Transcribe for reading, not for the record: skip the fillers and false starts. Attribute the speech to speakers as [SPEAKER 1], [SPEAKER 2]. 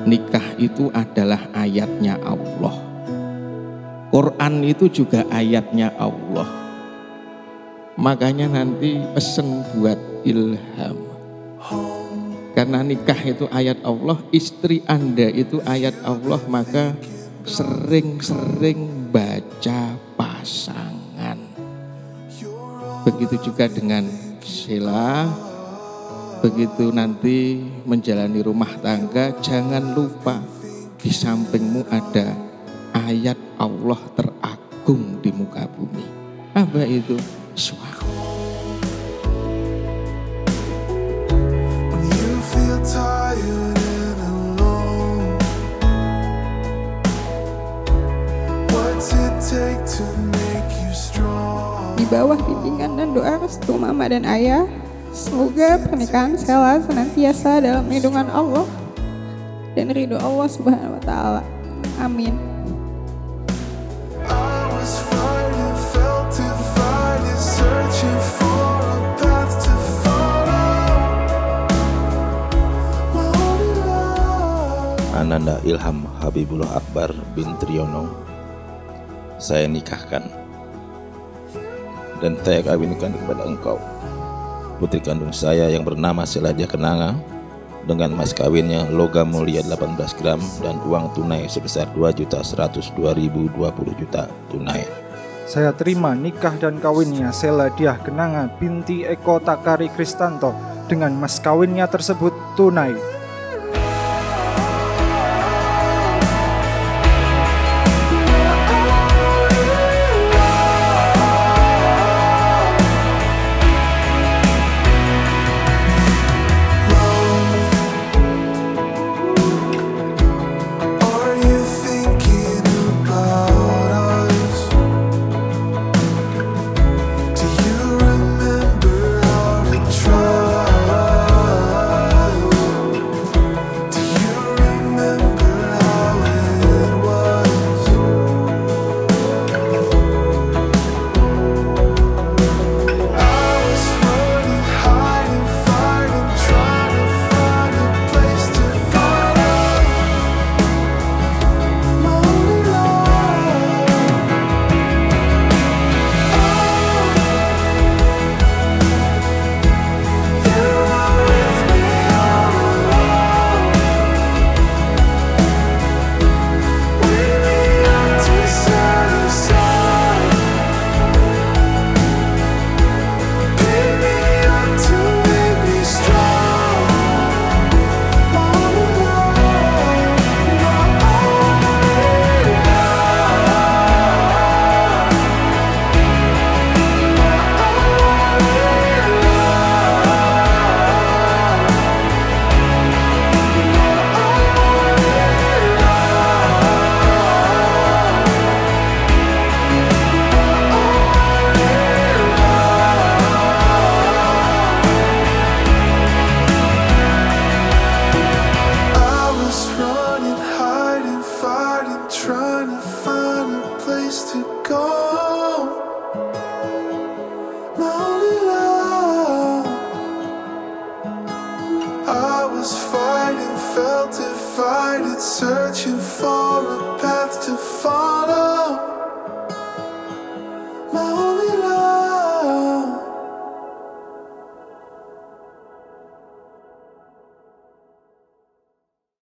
[SPEAKER 1] nikah itu adalah ayatnya Allah. Quran itu juga ayatnya Allah. Makanya nanti pesen buat Ilham. Karena nikah itu ayat Allah, istri Anda itu ayat Allah, maka sering-sering baca pasangan. Begitu juga dengan Sheila. Begitu nanti menjalani rumah tangga, jangan lupa di sampingmu ada ayat Allah teragung di muka bumi. Apa itu? Suami.
[SPEAKER 2] Di bawah bimbingan dan doa restu mama dan ayah, semoga pernikahan Sheila senantiasa dalam lindungan Allah dan ridho Allah Subhanahu wa Ta'ala. Amin.
[SPEAKER 3] Ananda Ilham Habibullah Akbar bin Triyono, saya nikahkan dan saya kawinkan kepada engkau putri kandung saya yang bernama Sheila Diah Kenanga dengan mas kawinnya logam mulia 18 gram dan uang tunai sebesar 2.102.020 juta tunai.
[SPEAKER 4] Saya terima nikah dan kawinnya Sheila Diah Kenanga binti Eko Takari Kristanto dengan mas kawinnya tersebut tunai.
[SPEAKER 5] I was fighting, felt it, fight it,